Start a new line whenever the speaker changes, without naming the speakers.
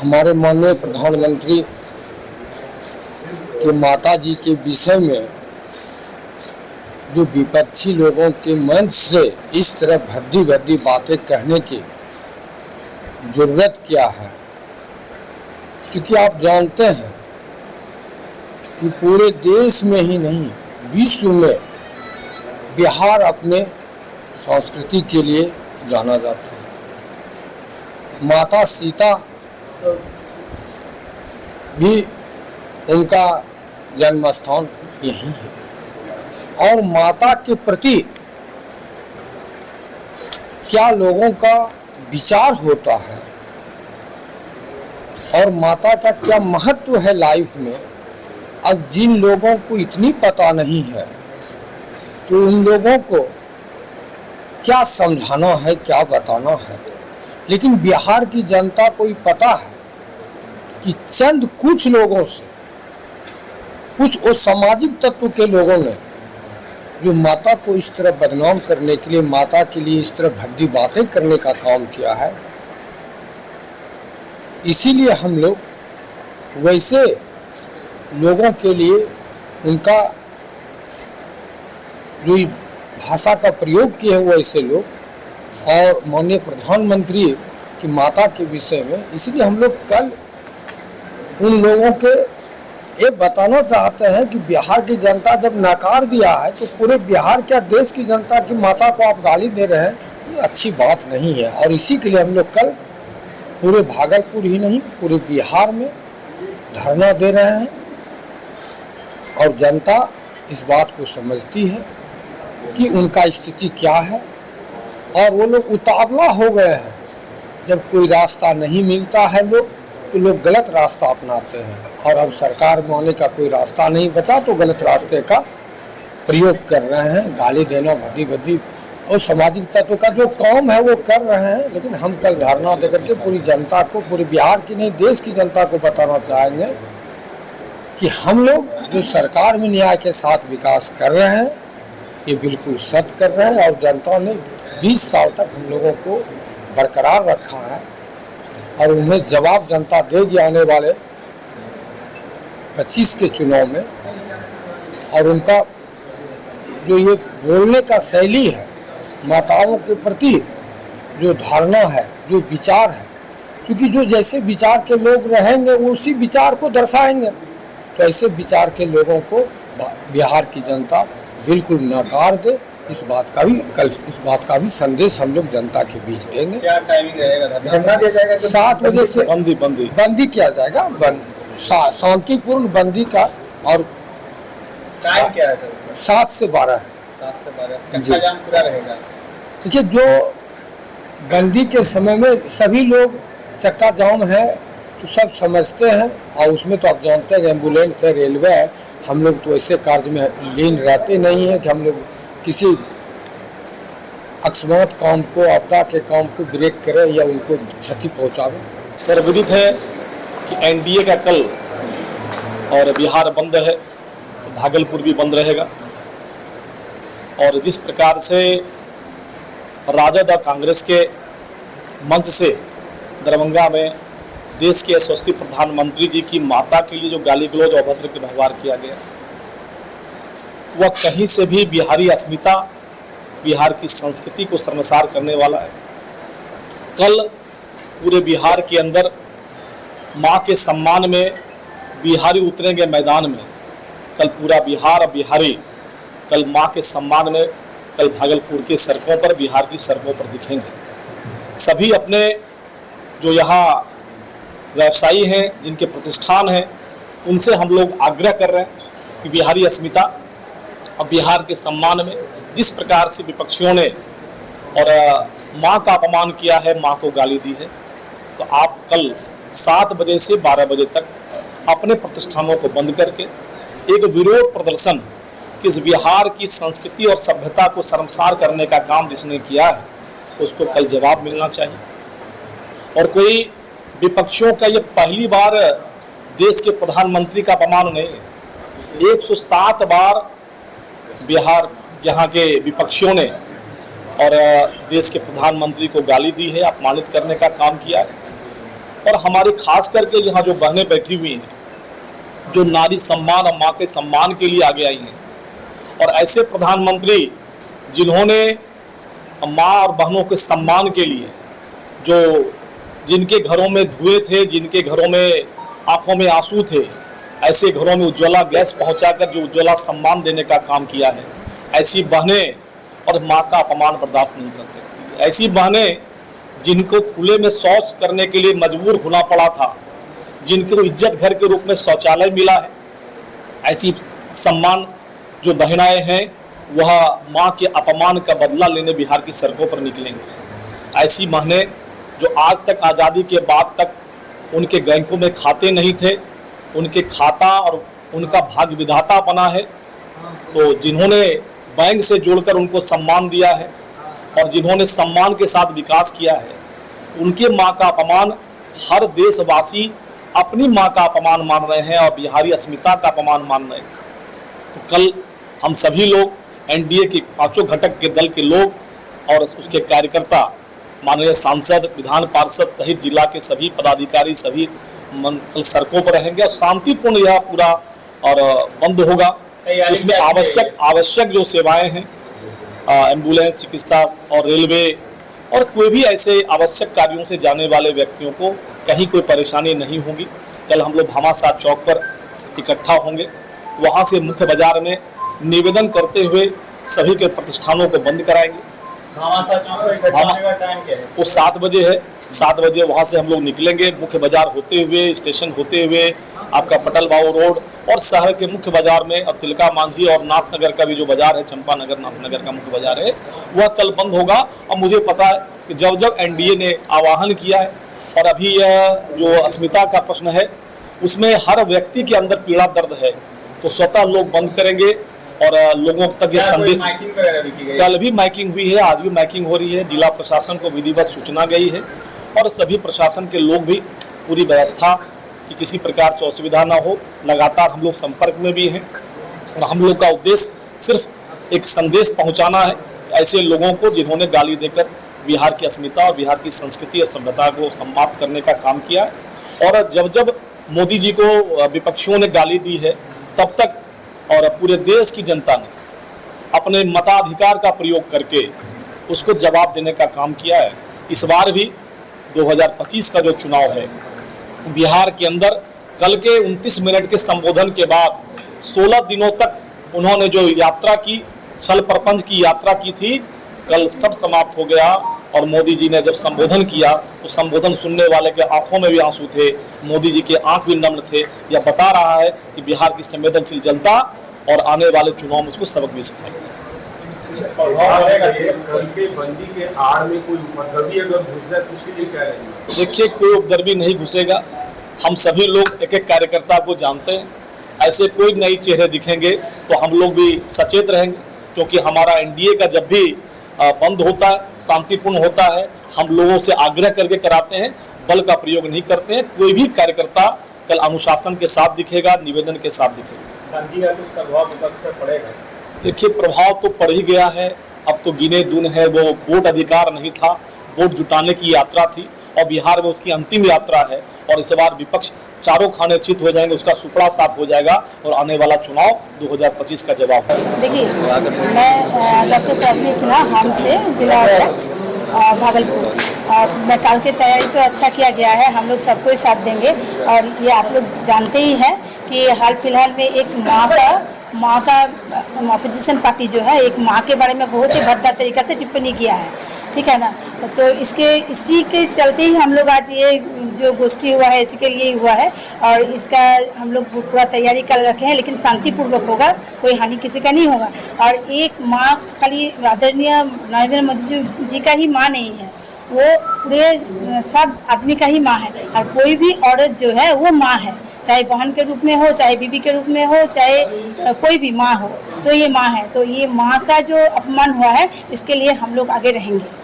हमारे माननीय प्रधानमंत्री के माता जी के विषय में जो विपक्षी लोगों के मंच से इस तरह भद्दी भद्दी बातें कहने की जरूरत क्या है, क्योंकि आप जानते हैं कि पूरे देश में ही नहीं विश्व में बिहार अपने संस्कृति के लिए जाना जाता है। माता सीता भी उनका जन्म स्थान यही है और माता के प्रति क्या लोगों का विचार होता है और माता का क्या महत्व है लाइफ में, अब जिन लोगों को इतनी पता नहीं है तो उन लोगों को क्या समझाना है, क्या बताना है। लेकिन बिहार की जनता को ही पता है कि चंद कुछ लोगों से, कुछ वो सामाजिक तत्व के लोगों ने जो माता को इस तरह बदनाम करने के लिए, माता के लिए इस तरह भद्दी बातें करने का काम किया है। इसीलिए हम लोग वैसे लोगों के लिए उनका जो भाषा का प्रयोग किए हैं वैसे लोग और माननीय प्रधानमंत्री की माता के विषय में, इसलिए हम लोग कल उन लोगों के ये बताना चाहते हैं कि बिहार की जनता जब नकार दिया है तो पूरे बिहार क्या देश की जनता की माता को आप गाली दे रहे हैं, ये अच्छी बात नहीं है। और इसी के लिए हम लोग कल पूरे भागलपुर ही नहीं पूरे बिहार में धरना दे रहे हैं और जनता इस बात को समझती है कि उनका स्थिति क्या है और वो लोग उतावला हो गए हैं। जब कोई रास्ता नहीं मिलता है तो लोग गलत रास्ता अपनाते हैं और अब सरकार में आने का कोई रास्ता नहीं बचा तो गलत रास्ते का प्रयोग कर रहे हैं, गाली देना, भद्दी भद्दी और सामाजिक तत्व का जो काम है वो कर रहे हैं। लेकिन हम कल धरना देकर के पूरी जनता को, पूरी बिहार की नहीं देश की जनता को बताना चाहेंगे कि हम लोग जो सरकार में न्याय के साथ विकास कर रहे हैं ये बिल्कुल सत्य कर रहे हैं और जनता ने 20 साल तक हम लोगों को बरकरार रखा है और उन्हें जवाब जनता देगी आने वाले 25 के चुनाव में। और उनका जो ये बोलने का शैली है, माताओं के प्रति जो धारणा है, जो विचार है, क्योंकि जो जैसे विचार के लोग रहेंगे वो उसी विचार को दर्शाएंगे, तो ऐसे विचार के लोगों को बिहार की जनता बिल्कुल नकार दे। इस बात का भी संदेश हम लोग जनता के बीच देंगे।
क्या टाइमिंग रहेगा? धरना दिया जाएगा
7 बजे से
बंदी
किया जाएगा, शांतिपूर्ण बंदी का। और
टाइम क्या है सर?
7 से 12 है।
7 से 12 कच्चा जाम पूरा रहेगा।
देखिए, जो बंदी के समय में सभी लोग चक्का जाम है तो सब समझते हैं और उसमें तो आप जानते हैं एम्बुलेंस है, रेलवे है, हम लोग तो ऐसे कार्य में लीन रहते नहीं हैं कि हम लोग किसी अकस्मात काम को, आपदा के काम को ब्रेक करें या उनको क्षति पहुंचावें।
सर्वविदित है कि एनडीए का कल और बिहार बंद है तो भागलपुर भी बंद रहेगा। और जिस प्रकार से राजद और कांग्रेस के मंच से दरभंगा में देश के यशस्वी प्रधानमंत्री जी की माता के लिए जो गाली गलौज और अभद्र के व्यवहार किया गया, वह कहीं से भी बिहारी अस्मिता, बिहार की संस्कृति को शर्मसार करने वाला है। कल पूरे बिहार के अंदर माँ के सम्मान में बिहारी उतरेंगे मैदान में। कल पूरा बिहार और बिहारी कल माँ के सम्मान में कल भागलपुर के सड़कों पर, बिहार की सड़कों पर दिखेंगे। सभी अपने जो यहाँ व्यवसायी हैं, जिनके प्रतिष्ठान हैं, उनसे हम लोग आग्रह कर रहे हैं कि बिहारी अस्मिता और बिहार के सम्मान में जिस प्रकार से विपक्षियों ने और माँ का अपमान किया है, माँ को गाली दी है, तो आप कल 7 बजे से 12 बजे तक अपने प्रतिष्ठानों को बंद करके एक विरोध प्रदर्शन, किस बिहार की संस्कृति और सभ्यता को शर्मसार करने का काम जिसने किया है उसको कल जवाब मिलना चाहिए। और कोई विपक्षियों का ये पहली बार देश के प्रधानमंत्री का अपमान नहीं, 107 बार बिहार यहाँ के विपक्षियों ने और देश के प्रधानमंत्री को गाली दी है, अपमानित करने का काम किया है। और हमारी खास करके यहाँ जो बहनें बैठी हुई हैं, जो नारी सम्मान और माँ के सम्मान के लिए आगे आई हैं, और ऐसे प्रधानमंत्री जिन्होंने माँ और बहनों के सम्मान के लिए, जो जिनके घरों में धुएं थे, जिनके घरों में आंखों में आंसू थे, ऐसे घरों में उज्ज्वला गैस पहुंचाकर जो उज्ज्वला सम्मान देने का काम किया है, ऐसी बहनें और माँ का अपमान बर्दाश्त नहीं कर सकती। ऐसी बहनें जिनको खुले में शौच करने के लिए मजबूर होना पड़ा था, जिनको इज्जत घर के रूप में शौचालय मिला है, ऐसी सम्मान जो बहनाएं हैं वह माँ के अपमान का बदला लेने बिहार की सड़कों पर निकलेंगे। ऐसी बहनें जो आज तक आज़ादी के बाद तक उनके बैंकों में खाते नहीं थे, उनके खाता और उनका भाग्य विधाता बना है, तो जिन्होंने बैंक से जोड़कर उनको सम्मान दिया है और जिन्होंने सम्मान के साथ विकास किया है, उनके माँ का अपमान हर देशवासी अपनी माँ का अपमान मान रहे हैं और बिहारी अस्मिता का अपमान मान रहे हैं। तो कल हम सभी लोग एनडीए के पांचों घटक के दल के लोग और उसके कार्यकर्ता, माननीय सांसद, विधान पार्षद सहित जिला के सभी पदाधिकारी सभी कल सड़कों पर रहेंगे और शांतिपूर्ण यह पूरा और बंद होगा। इसमें आवश्यक जो सेवाएं हैं, एम्बुलेंस, चिकित्सा और रेलवे और कोई भी ऐसे आवश्यक कार्यों से जाने वाले व्यक्तियों को कहीं कोई परेशानी नहीं होगी। कल हम लोग भामाशाह चौक पर इकट्ठा होंगे, वहां से मुख्य बाजार में निवेदन करते हुए सभी के प्रतिष्ठानों को बंद कराएंगे।
भामाशाह चौक पर इकट्ठा होने का टाइम क्या है?
वो 7 बजे है। 7 बजे वहाँ से हम लोग निकलेंगे, मुख्य बाजार होते हुए, स्टेशन होते हुए, आपका पटल बाबू रोड और शहर के मुख्य बाजार में अब तिलका मांझी और नाथनगर का भी जो बाजार है, चंपानगर नाथनगर का मुख्य बाजार है, वह कल बंद होगा। और मुझे पता है कि जब जब एनडीए ने आह्वान किया है और अभी यह जो अस्मिता का प्रश्न है उसमें हर व्यक्ति के अंदर पीड़ा दर्द है, तो स्वतः लोग बंद करेंगे और लोगों तक ये संदेश। कल भी माइकिंग हुई है, आज भी माइकिंग हो रही है, जिला प्रशासन को विधिवत सूचना गई है और सभी प्रशासन के लोग भी पूरी व्यवस्था कि किसी प्रकार से असुविधा ना हो, लगातार हम लोग संपर्क में भी हैं और हम लोग का उद्देश्य सिर्फ एक संदेश पहुंचाना है ऐसे लोगों को जिन्होंने गाली देकर बिहार की अस्मिता और बिहार की संस्कृति और सभ्यता को समाप्त करने का काम किया है। और जब जब मोदी जी को विपक्षियों ने गाली दी है तब तक और पूरे देश की जनता ने अपने मताधिकार का प्रयोग करके उसको जवाब देने का काम किया है। इस बार भी 2025 का जो चुनाव है बिहार के अंदर कल के 29 मिनट के संबोधन के बाद 16 दिनों तक उन्होंने जो यात्रा की, छल प्रपंच की यात्रा की थी, कल सब समाप्त हो गया। और मोदी जी ने जब संबोधन किया तो संबोधन सुनने वाले के आंखों में भी आंसू थे, मोदी जी के आंख भी नम्र थे। यह बता रहा है कि बिहार की संवेदनशील जनता और आने वाले चुनाव में उसको सबक भी सिखाएगी।
बंदी के आड़ में कोई उपद्रवी अगर घुस जाए तो उसके लिए क्या रहेगा?
देखिए, कोई उपद्रवी नहीं घुसेगा। हम सभी लोग एक एक कार्यकर्ता को जानते हैं, ऐसे कोई नए चेहरे दिखेंगे तो हम लोग भी सचेत रहेंगे, क्योंकि हमारा एनडीए का जब भी बंद होता है शांतिपूर्ण होता है, हम लोगों से आग्रह करके कराते हैं, बल का प्रयोग नहीं करते हैं। कोई भी कार्यकर्ता कल अनुशासन के साथ दिखेगा, निवेदन के साथ दिखेगा।
बंदी का कुछ प्रभाव विपक्ष पर पड़ेगा?
देखिए, प्रभाव तो पड़ ही गया है। अब तो गिने दिन है, वो वोट अधिकार नहीं था, वोट जुटाने की यात्रा थी और बिहार में उसकी अंतिम यात्रा है। और इस बार विपक्ष चारों खाने चित हो जाएंगे, उसका सुपड़ा साफ हो जाएगा और आने वाला चुनाव 2025 का जवाब है।
देखिए, मैं डॉक्टर सरनी सिन्हा, हम से जिला अध्यक्ष भागलपुर। और मैकाल की तैयारी तो अच्छा किया गया है, हम लोग सबको ही साथ देंगे। और ये आप लोग जानते ही हैं कि हाल फिलहाल में एक माँ का अपोजिशन पार्टी जो है एक माँ के बारे में बहुत ही भद्दा तरीक़ा से टिप्पणी किया है, ठीक है ना। तो इसी के चलते ही हम लोग आज ये जो गोष्ठी हुआ है इसी के लिए हुआ है और इसका हम लोग पूरा तैयारी कर रखे हैं, लेकिन शांतिपूर्वक होगा, कोई हानि किसी का नहीं होगा। और एक माँ खाली आदरणीय नरेंद्र मोदी जी का ही माँ नहीं है, वो पूरे सब आदमी का ही माँ है। और कोई भी औरत जो है वो माँ है, चाहे बहन के रूप में हो, चाहे बीबी के रूप में हो, चाहे कोई भी माँ हो, तो ये माँ है। तो ये माँ का जो अपमान हुआ है इसके लिए हम लोग आगे रहेंगे।